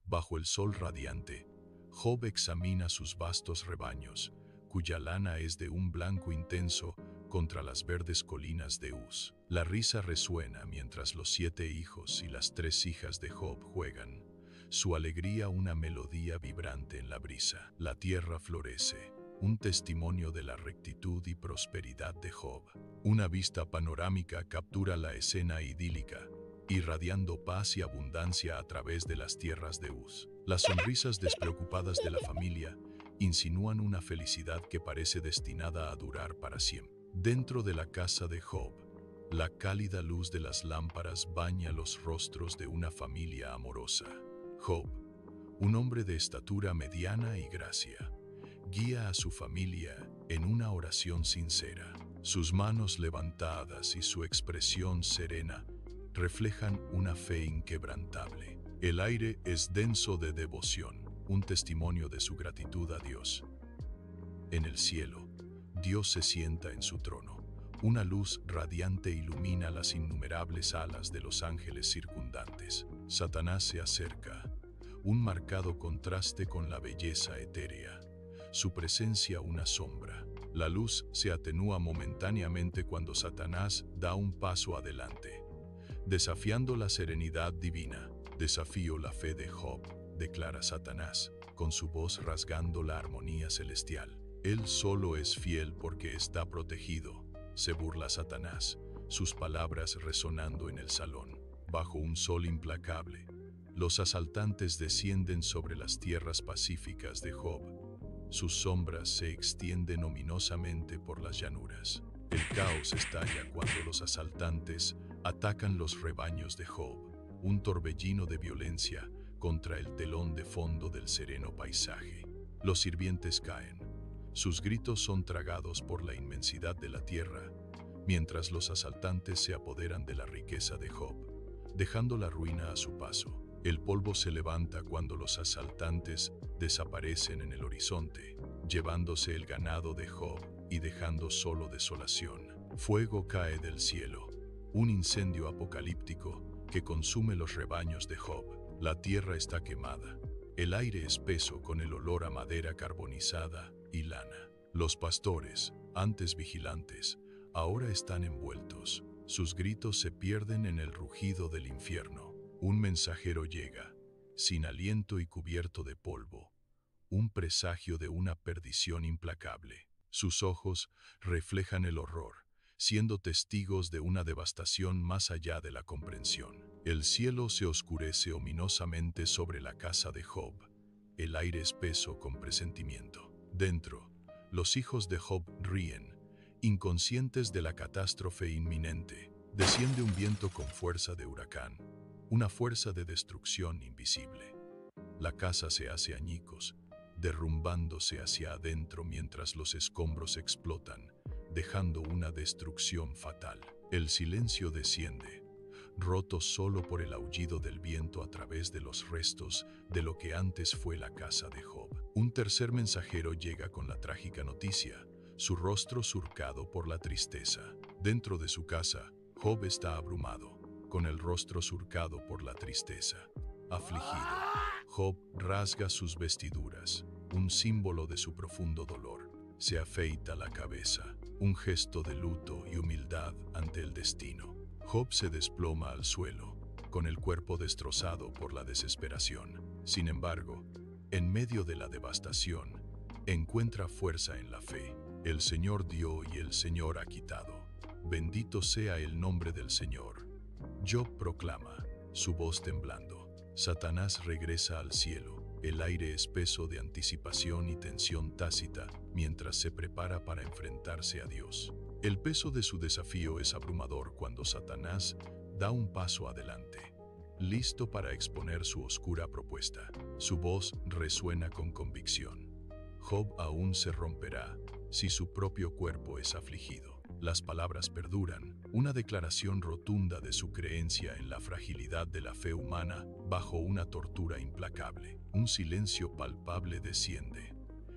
Bajo el sol radiante, Job examina sus vastos rebaños, cuya lana es de un blanco intenso contra las verdes colinas de Uz. La risa resuena mientras los 7 hijos y las 3 hijas de Job juegan, su alegría una melodía vibrante en la brisa. La tierra florece, un testimonio de la rectitud y prosperidad de Job. Una vista panorámica captura la escena idílica, irradiando paz y abundancia a través de las tierras de Uz. Las sonrisas despreocupadas de la familia insinúan una felicidad que parece destinada a durar para siempre. Dentro de la casa de Job, la cálida luz de las lámparas baña los rostros de una familia amorosa. Job, un hombre de estatura mediana y gracia, guía a su familia en una oración sincera. Sus manos levantadas y su expresión serena reflejan una fe inquebrantable. El aire es denso de devoción, un testimonio de su gratitud a Dios. En el cielo, Dios se sienta en su trono. Una luz radiante ilumina las innumerables alas de los ángeles circundantes. Satanás se acerca, un marcado contraste con la belleza etérea. Su presencia una sombra. La luz se atenúa momentáneamente cuando Satanás da un paso adelante, desafiando la serenidad divina. Desafío la fe de Job, declara Satanás, con su voz rasgando la armonía celestial. Él solo es fiel porque está protegido, se burla Satanás, sus palabras resonando en el salón. Bajo un sol implacable, los asaltantes descienden sobre las tierras pacíficas de Job. Sus sombras se extienden ominosamente por las llanuras. El caos estalla cuando los asaltantes atacan los rebaños de Job, un torbellino de violencia contra el telón de fondo del sereno paisaje. Los sirvientes caen. Sus gritos son tragados por la inmensidad de la tierra, mientras los asaltantes se apoderan de la riqueza de Job, dejando la ruina a su paso. El polvo se levanta cuando los asaltantes desaparecen en el horizonte, llevándose el ganado de Job y dejando solo desolación. Fuego cae del cielo, un incendio apocalíptico que consume los rebaños de Job. La tierra está quemada, el aire espeso con el olor a madera carbonizada y lana. Los pastores, antes vigilantes, ahora están envueltos. Sus gritos se pierden en el rugido del infierno. Un mensajero llega, sin aliento y cubierto de polvo, un presagio de una perdición implacable. Sus ojos reflejan el horror, siendo testigos de una devastación más allá de la comprensión. El cielo se oscurece ominosamente sobre la casa de Job, el aire espeso con presentimiento. Dentro, los hijos de Job ríen, inconscientes de la catástrofe inminente. Desciende un viento con fuerza de huracán, una fuerza de destrucción invisible. La casa se hace añicos, derrumbándose hacia adentro mientras los escombros explotan, dejando una destrucción fatal. El silencio desciende, roto solo por el aullido del viento a través de los restos de lo que antes fue la casa de Job. Un tercer mensajero llega con la trágica noticia, su rostro surcado por la tristeza. Dentro de su casa, Job está abrumado, con el rostro surcado por la tristeza. Afligido, Job rasga sus vestiduras, un símbolo de su profundo dolor. Se afeita la cabeza, un gesto de luto y humildad ante el destino. Job se desploma al suelo, con el cuerpo destrozado por la desesperación. Sin embargo, en medio de la devastación, encuentra fuerza en la fe. El Señor dio y el Señor ha quitado. Bendito sea el nombre del Señor. Job proclama, su voz temblando. Satanás regresa al cielo, el aire espeso de anticipación y tensión tácita, mientras se prepara para enfrentarse a Dios. El peso de su desafío es abrumador cuando Satanás da un paso adelante, listo para exponer su oscura propuesta. Su voz resuena con convicción. Job aún se romperá si su propio cuerpo es afligido. Las palabras perduran, una declaración rotunda de su creencia en la fragilidad de la fe humana bajo una tortura implacable. Un silencio palpable desciende.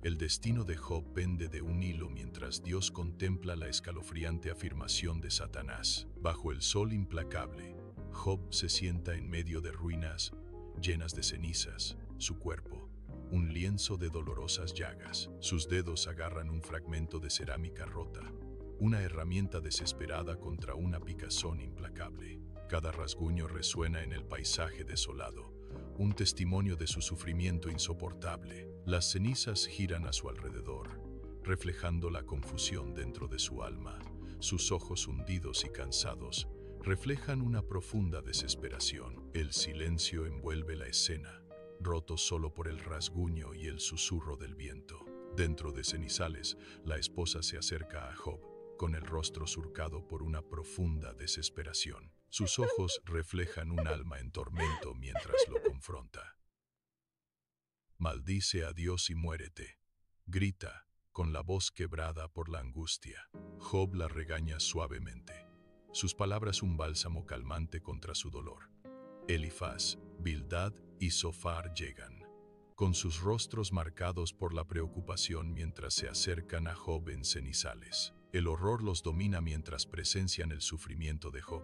El destino de Job pende de un hilo mientras Dios contempla la escalofriante afirmación de Satanás. Bajo el sol implacable, Job se sienta en medio de ruinas, llenas de cenizas, su cuerpo, un lienzo de dolorosas llagas. Sus dedos agarran un fragmento de cerámica rota, una herramienta desesperada contra una picazón implacable. Cada rasguño resuena en el paisaje desolado, un testimonio de su sufrimiento insoportable. Las cenizas giran a su alrededor, reflejando la confusión dentro de su alma. Sus ojos hundidos y cansados reflejan una profunda desesperación. El silencio envuelve la escena, roto solo por el rasguño y el susurro del viento. Dentro de cenizales, la esposa se acerca a Job, con el rostro surcado por una profunda desesperación. Sus ojos reflejan un alma en tormento mientras lo confronta. «Maldice a Dios y muérete», grita, con la voz quebrada por la angustia. Job la regaña suavemente, sus palabras un bálsamo calmante contra su dolor. Elifaz, Bildad y Zofar llegan, con sus rostros marcados por la preocupación mientras se acercan a Job en cenizales. El horror los domina mientras presencian el sufrimiento de Job.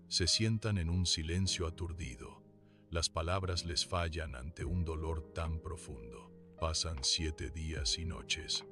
Se sientan en un silencio aturdido. Las palabras les fallan ante un dolor tan profundo. Pasan 7 días y noches,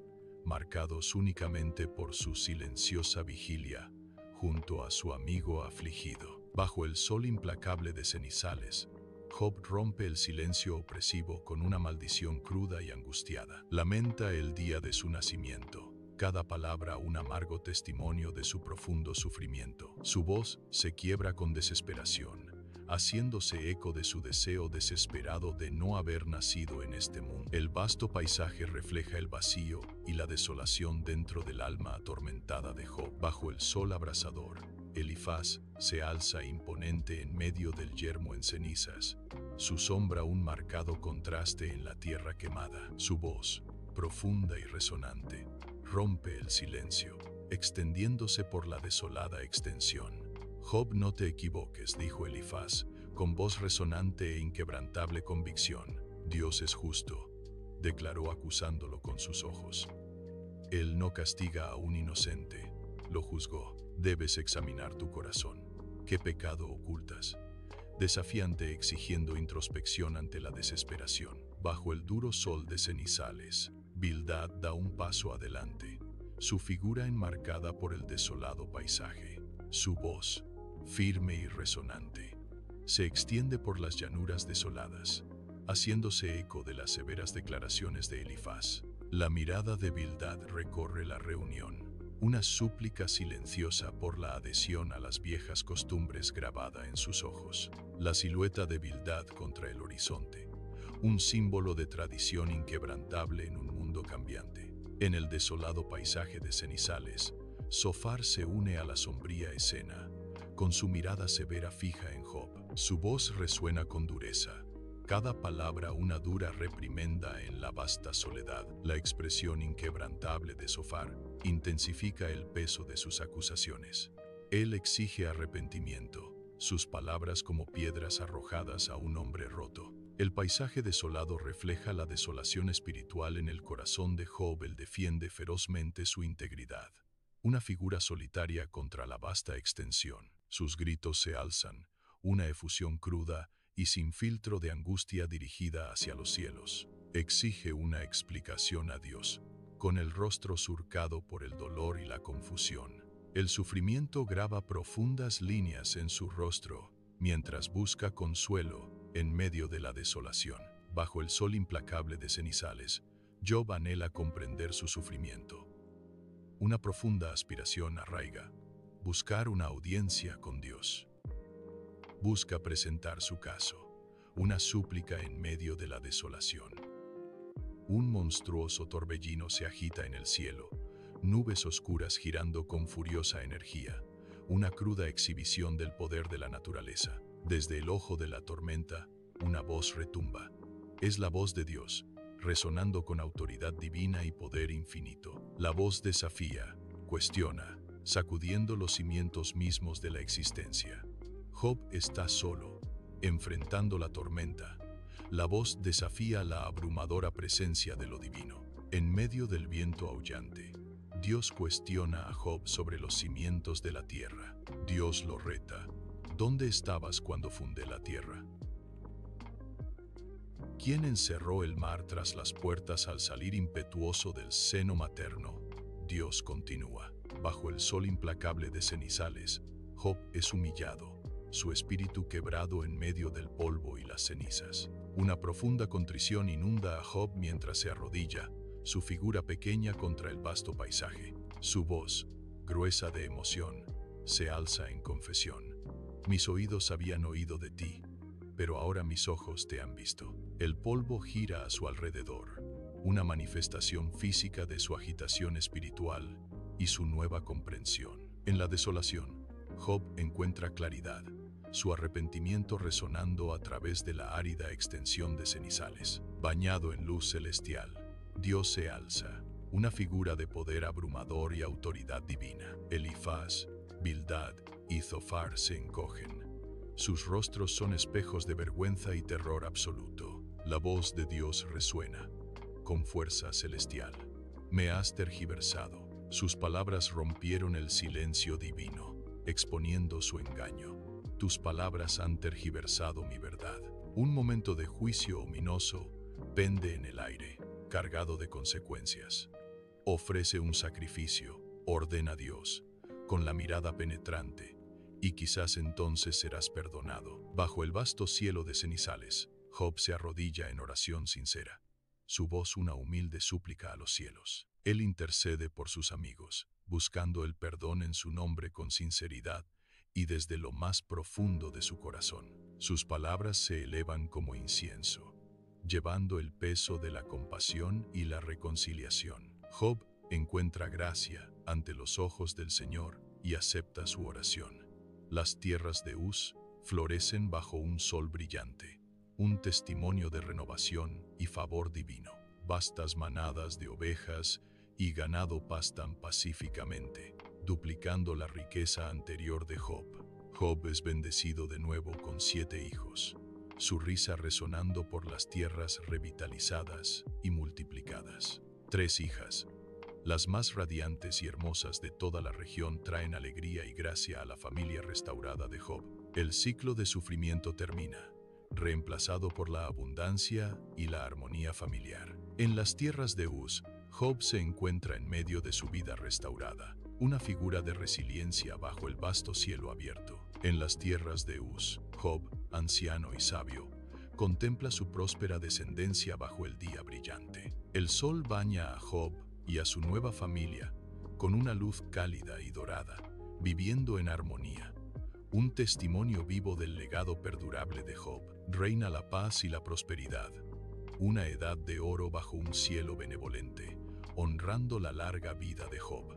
marcados únicamente por su silenciosa vigilia, junto a su amigo afligido. Bajo el sol implacable de cenizales, Job rompe el silencio opresivo con una maldición cruda y angustiada. Lamenta el día de su nacimiento, cada palabra un amargo testimonio de su profundo sufrimiento. Su voz se quiebra con desesperación, haciéndose eco de su deseo desesperado de no haber nacido en este mundo. El vasto paisaje refleja el vacío y la desolación dentro del alma atormentada de Job. Bajo el sol abrasador, Elifaz se alza imponente en medio del yermo en cenizas, su sombra un marcado contraste en la tierra quemada. Su voz, profunda y resonante, rompe el silencio, extendiéndose por la desolada extensión. «Job, no te equivoques», dijo Elifaz, con voz resonante e inquebrantable convicción. «Dios es justo», declaró acusándolo con sus ojos. «Él no castiga a un inocente, lo juzgó. Debes examinar tu corazón. ¿Qué pecado ocultas?», desafiante, exigiendo introspección ante la desesperación. Bajo el duro sol de cenizales, Bildad da un paso adelante, su figura enmarcada por el desolado paisaje. Su voz, firme y resonante, se extiende por las llanuras desoladas, haciéndose eco de las severas declaraciones de Elifaz. La mirada de Bildad recorre la reunión, una súplica silenciosa por la adhesión a las viejas costumbres grabada en sus ojos. La silueta de Bildad contra el horizonte, un símbolo de tradición inquebrantable en un mundo cambiante. En el desolado paisaje de cenizales, Zofar se une a la sombría escena, con su mirada severa fija en Job. Su voz resuena con dureza, cada palabra una dura reprimenda en la vasta soledad. La expresión inquebrantable de Zofar intensifica el peso de sus acusaciones. Él exige arrepentimiento, sus palabras como piedras arrojadas a un hombre roto. El paisaje desolado refleja la desolación espiritual en el corazón de Job. Él defiende ferozmente su integridad, una figura solitaria contra la vasta extensión. Sus gritos se alzan, una efusión cruda y sin filtro de angustia dirigida hacia los cielos. Exige una explicación a Dios, con el rostro surcado por el dolor y la confusión. El sufrimiento graba profundas líneas en su rostro, mientras busca consuelo en medio de la desolación. Bajo el sol implacable de cenizales, Job anhela comprender su sufrimiento. Una profunda aspiración arraiga, buscar una audiencia con Dios. Busca presentar su caso, una súplica en medio de la desolación. Un monstruoso torbellino se agita en el cielo, nubes oscuras girando con furiosa energía, una cruda exhibición del poder de la naturaleza. Desde el ojo de la tormenta, una voz retumba. Es la voz de Dios, resonando con autoridad divina y poder infinito. La voz desafía, cuestiona, sacudiendo los cimientos mismos de la existencia. Job está solo, enfrentando la tormenta. La voz desafía la abrumadora presencia de lo divino. En medio del viento aullante, Dios cuestiona a Job sobre los cimientos de la tierra. Dios lo reta, ¿Dónde estabas cuando fundé la tierra? ¿Quién encerró el mar tras las puertas al salir impetuoso del seno materno? Dios continúa. Bajo el sol implacable de cenizales, Job es humillado, su espíritu quebrado en medio del polvo y las cenizas. Una profunda contrición inunda a Job mientras se arrodilla, su figura pequeña contra el vasto paisaje. Su voz, gruesa de emoción, se alza en confesión. Mis oídos habían oído de ti, pero ahora mis ojos te han visto. El polvo gira a su alrededor, una manifestación física de su agitación espiritual y su nueva comprensión. En la desolación, Job encuentra claridad, su arrepentimiento resonando a través de la árida extensión de cenizales. Bañado en luz celestial, Dios se alza, una figura de poder abrumador y autoridad divina. Elifaz, Bildad y Zofar se encogen. Sus rostros son espejos de vergüenza y terror absoluto. La voz de Dios resuena, con fuerza celestial. Me has tergiversado. Sus palabras rompieron el silencio divino, exponiendo su engaño. Tus palabras han tergiversado mi verdad. Un momento de juicio ominoso pende en el aire, cargado de consecuencias. Ofrece un sacrificio, ordena Dios, con la mirada penetrante, y quizás entonces serás perdonado. Bajo el vasto cielo de cenizales, Job se arrodilla en oración sincera, su voz una humilde súplica a los cielos. Él intercede por sus amigos, buscando el perdón en su nombre con sinceridad y desde lo más profundo de su corazón. Sus palabras se elevan como incienso, llevando el peso de la compasión y la reconciliación. Job encuentra gracia ante los ojos del Señor y acepta su oración. Las tierras de Uz florecen bajo un sol brillante, un testimonio de renovación y favor divino. Vastas manadas de ovejas y ganado pastan pacíficamente, duplicando la riqueza anterior de Job. Job es bendecido de nuevo con 7 hijos, su risa resonando por las tierras revitalizadas y multiplicadas. 3 hijas, las más radiantes y hermosas de toda la región, traen alegría y gracia a la familia restaurada de Job. El ciclo de sufrimiento termina, reemplazado por la abundancia y la armonía familiar. En las tierras de Uz, Job se encuentra en medio de su vida restaurada, una figura de resiliencia bajo el vasto cielo abierto. En las tierras de Uz, Job, anciano y sabio, contempla su próspera descendencia bajo el día brillante. El sol baña a Job y a su nueva familia con una luz cálida y dorada, viviendo en armonía. Un testimonio vivo del legado perdurable de Job. Reina la paz y la prosperidad, una edad de oro bajo un cielo benevolente, honrando la larga vida de Job.